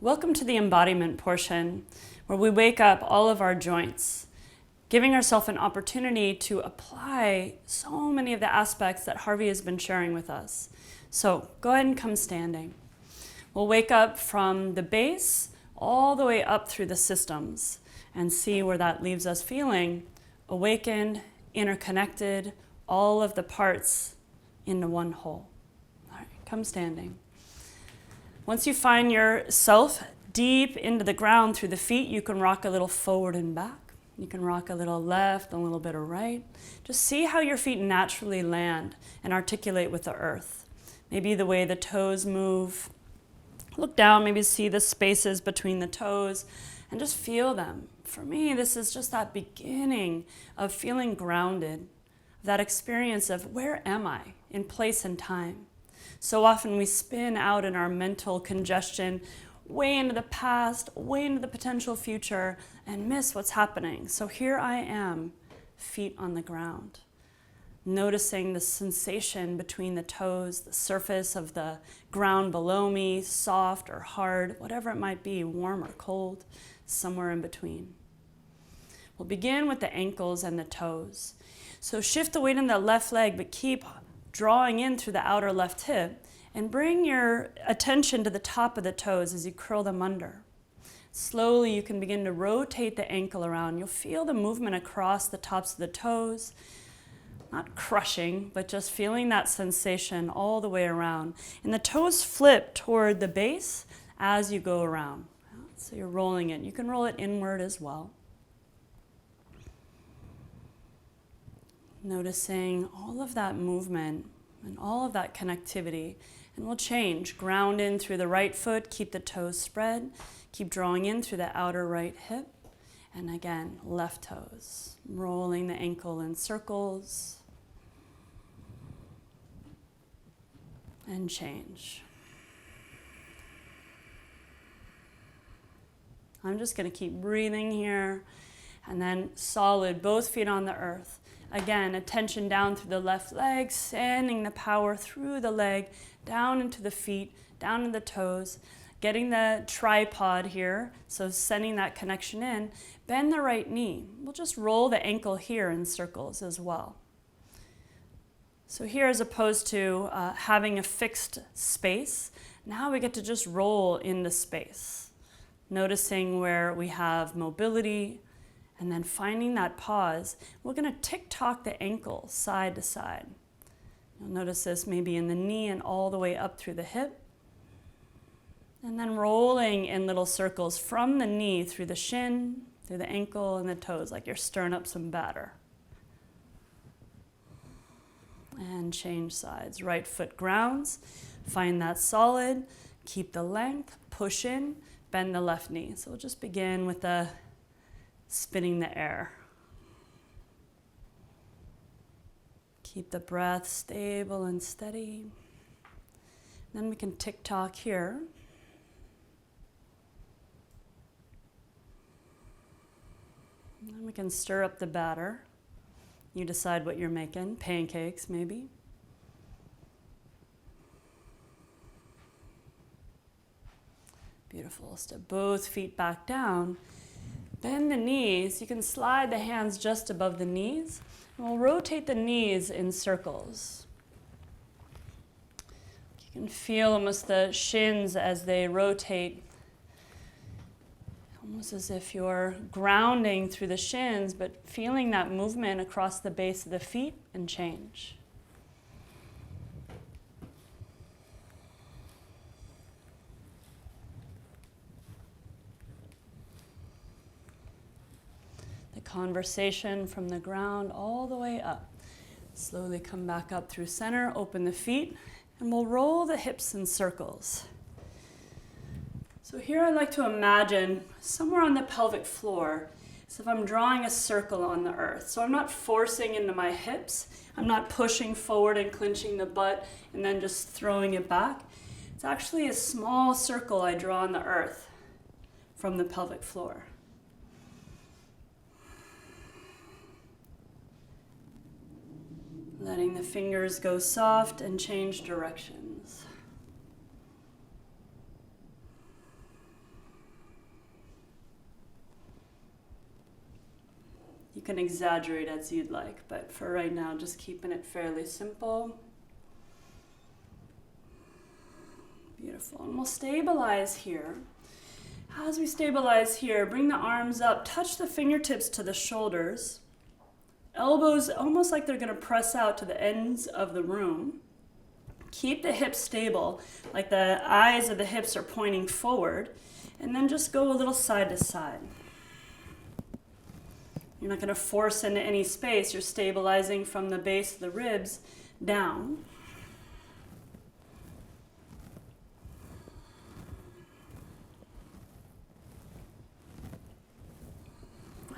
Welcome to the embodiment portion, where we wake up all of our joints, giving ourselves an opportunity to apply so many of the aspects that Harvey has been sharing with us. So go ahead and come standing. We'll wake up from the base all the way up through the systems and see where that leaves us feeling awakened, interconnected, all of the parts into one whole. All right, come standing. Once you find yourself deep into the ground through the feet, you can rock a little forward and back. You can rock a little left, a little bit of right. Just see how your feet naturally land and articulate with the earth. Maybe the way the toes move. Look down, maybe see the spaces between the toes and just feel them. For me, this is just that beginning of feeling grounded, that experience of where am I in place and time. So often we spin out in our mental congestion way into the past, way into the potential future, and miss what's happening. So here I am, feet on the ground, noticing the sensation between the toes, the surface of the ground below me, soft or hard, whatever it might be, warm or cold, somewhere in between. We'll begin with the ankles and the toes. So shift the weight in the left leg, but keep drawing in through the outer left hip, and bring your attention to the top of the toes as you curl them under. Slowly you can begin to rotate the ankle around. You'll feel the movement across the tops of the toes, not crushing, but just feeling that sensation all the way around. And the toes flip toward the base as you go around. So you're rolling it. You can roll it inward as well. Noticing all of that movement and all of that connectivity. And we'll change. Ground in through the right foot, keep the toes spread. Keep drawing in through the outer right hip. And again, left toes. Rolling the ankle in circles. And change. I'm just going to keep breathing here. And then solid, both feet on the earth. Again, attention down through the left leg, sending the power through the leg, down into the feet, down into the toes, getting the tripod here, so sending that connection in. Bend the right knee. We'll just roll the ankle here in circles as well. So here, as opposed to having a fixed space, now we get to just roll into space, noticing where we have mobility, and then finding that pause. We're going to tick-tock the ankle side to side. You'll notice this maybe in the knee and all the way up through the hip. And then rolling in little circles from the knee through the shin, through the ankle and the toes, like you're stirring up some batter. And change sides. Right foot grounds. Find that solid. Keep the length. Push in. Bend the left knee. So we'll just begin with the spinning the air. Keep the breath stable and steady. Then we can tick-tock here. Then we can stir up the batter. You decide what you're making. Pancakes, maybe. Beautiful. Step both feet back down. Bend the knees. You can slide the hands just above the knees. And we'll rotate the knees in circles. You can feel almost the shins as they rotate, almost as if you're grounding through the shins, but feeling that movement across the base of the feet and change. Conversation from the ground all the way up. Slowly come back up through center, open the feet, and we'll roll the hips in circles. So here I'd like to imagine somewhere on the pelvic floor, as if I'm drawing a circle on the earth. So I'm not forcing into my hips. I'm not pushing forward and clenching the butt and then just throwing it back. It's actually a small circle I draw on the earth from the pelvic floor. Letting the fingers go soft and change directions. You can exaggerate as you'd like, but for right now, just keeping it fairly simple. Beautiful. And we'll stabilize here. As we stabilize here, bring the arms up, touch the fingertips to the shoulders. Elbows almost like they're going to press out to the ends of the room. Keep the hips stable, like the eyes of the hips are pointing forward. And then just go a little side to side. You're not going to force into any space. You're stabilizing from the base of the ribs down.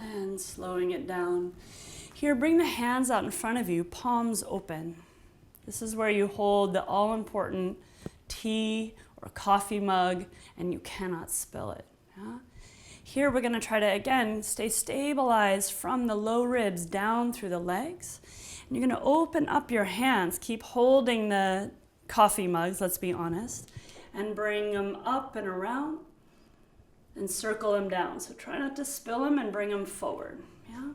And slowing it down. Here, bring the hands out in front of you, palms open. This is where you hold the all-important tea or coffee mug, and you cannot spill it. Yeah? Here, we're going to try to, again, stay stabilized from the low ribs down through the legs. And you're going to open up your hands. Keep holding the coffee mugs, let's be honest, and bring them up and around and circle them down. So try not to spill them and bring them forward. Yeah?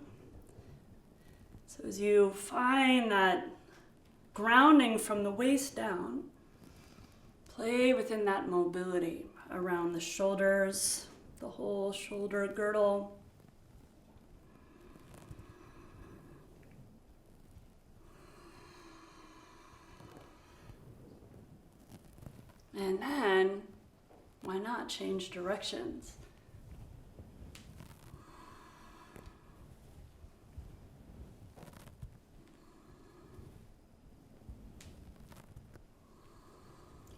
So as you find that grounding from the waist down, play within that mobility around the shoulders, the whole shoulder girdle. And then, why not change directions?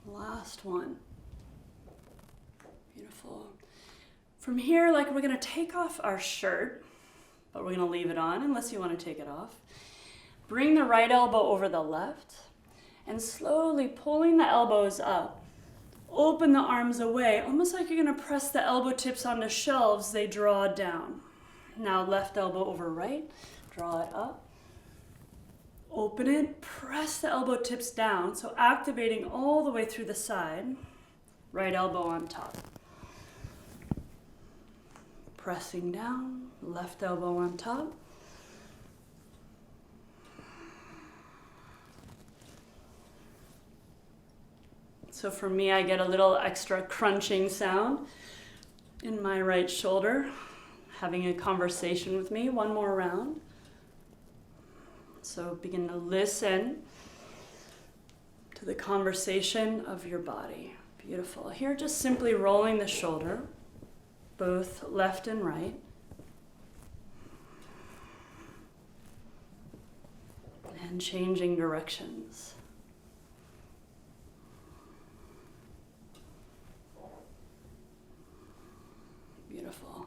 Last one. Beautiful. From here, like we're going to take off our shirt, but we're going to leave it on unless you want to take it off. Bring the right elbow over the left and slowly pulling the elbows up. Open the arms away, almost like you're going to press the elbow tips onto shelves. They draw down. Now left elbow over right, draw it up. Open it, press the elbow tips down, so activating all the way through the side. Right elbow on top. Pressing down, left elbow on top. So for me, I get a little extra crunching sound in my right shoulder, having a conversation with me. One more round. So begin to listen to the conversation of your body. Beautiful. Here, just simply rolling the shoulder, both left and right. And changing directions. Beautiful.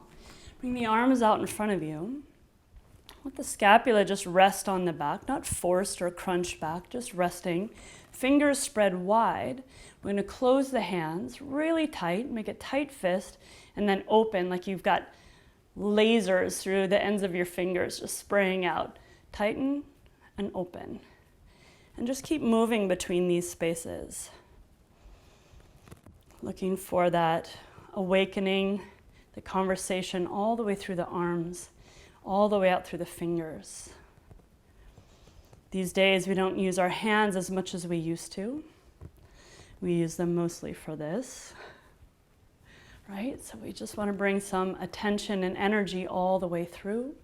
Bring the arms out in front of you. Let the scapula just rest on the back, not forced or crunched back, just resting. Fingers spread wide. We're going to close the hands really tight, make a tight fist, and then open like you've got lasers through the ends of your fingers, just spraying out. Tighten and open. And just keep moving between these spaces. Looking for that awakening, the conversation all the way through the arms, all the way out through the fingers. These days, we don't use our hands as much as we used to. We use them mostly for this, right? So we just want to bring some attention and energy all the way through.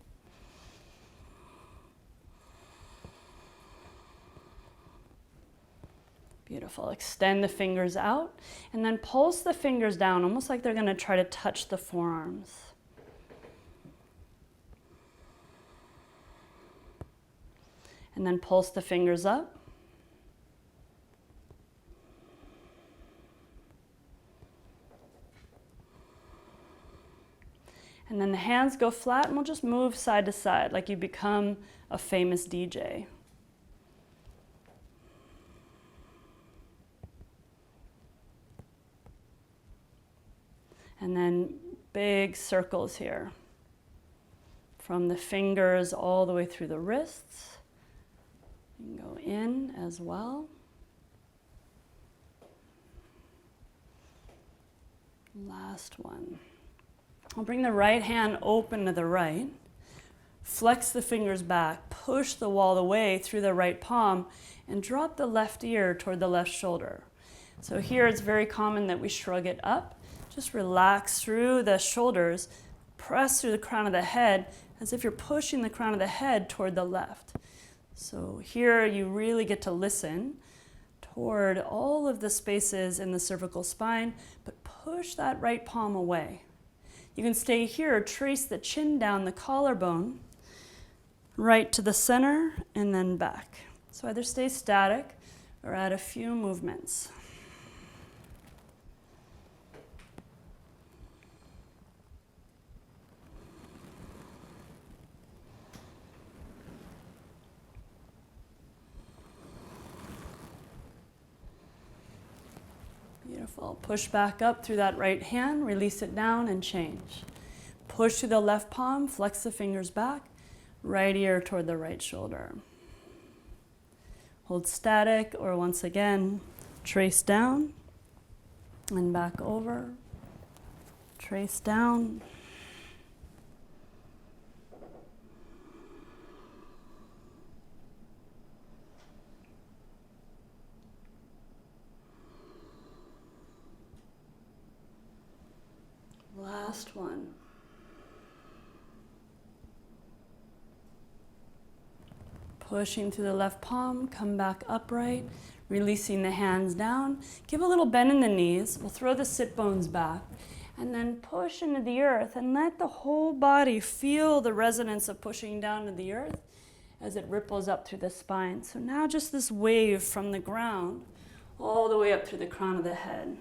Beautiful. Extend the fingers out and then pulse the fingers down, almost like they're going to try to touch the forearms. And then pulse the fingers up. And then the hands go flat and we'll just move side to side like you become a famous DJ. And then big circles here. From the fingers all the way through the wrists. You can go in as well. Last one. I'll bring the right hand open to the right. Flex the fingers back, push the wall away through the right palm, and drop the left ear toward the left shoulder. So here it's very common that we shrug it up. Just relax through the shoulders, press through the crown of the head as if you're pushing the crown of the head toward the left. So here you really get to listen toward all of the spaces in the cervical spine, but push that right palm away. You can stay here, trace the chin down the collarbone, right to the center, and then back. So either stay static or add a few movements. Beautiful. Push back up through that right hand, release it down and change. Push through the left palm, flex the fingers back, right ear toward the right shoulder. Hold static, or once again, trace down and back over. Trace down. Last one. Pushing through the left palm, come back upright, releasing the hands down. Give a little bend in the knees. We'll throw the sit bones back and then push into the earth and let the whole body feel the resonance of pushing down to the earth as it ripples up through the spine. So now just this wave from the ground all the way up through the crown of the head.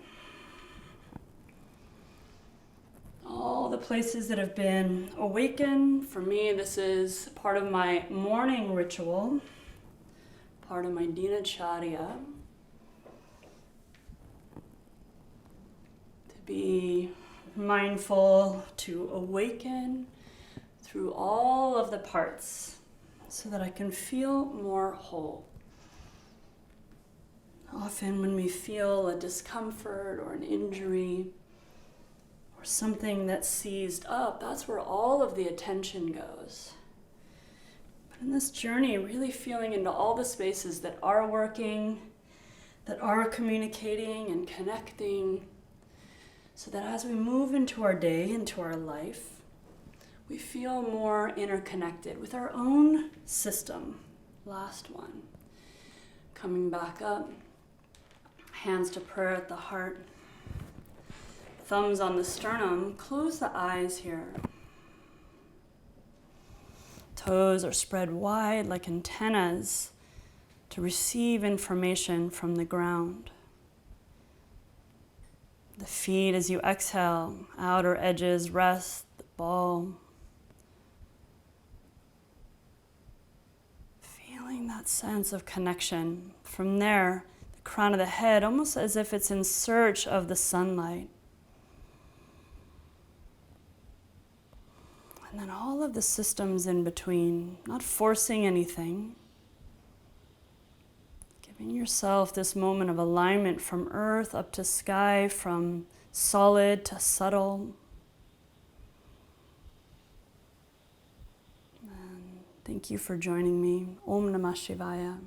All the places that have been awakened. For me, this is part of my morning ritual, part of my dinacharya, to be mindful, to awaken through all of the parts so that I can feel more whole. Often when we feel a discomfort or an injury, something that's seized up, that's where all of the attention goes. But in this journey, really feeling into all the spaces that are working, that are communicating and connecting, so that as we move into our day, into our life, we feel more interconnected with our own system. Last one. Coming back up, hands to prayer at the heart. Thumbs on the sternum, close the eyes here. Toes are spread wide like antennas to receive information from the ground. The feet, as you exhale, outer edges rest, the ball. Feeling that sense of connection. From there, the crown of the head, almost as if it's in search of the sunlight. And then all of the systems in between, not forcing anything. Giving yourself this moment of alignment from earth up to sky, from solid to subtle. And thank you for joining me. Om Namah Shivaya.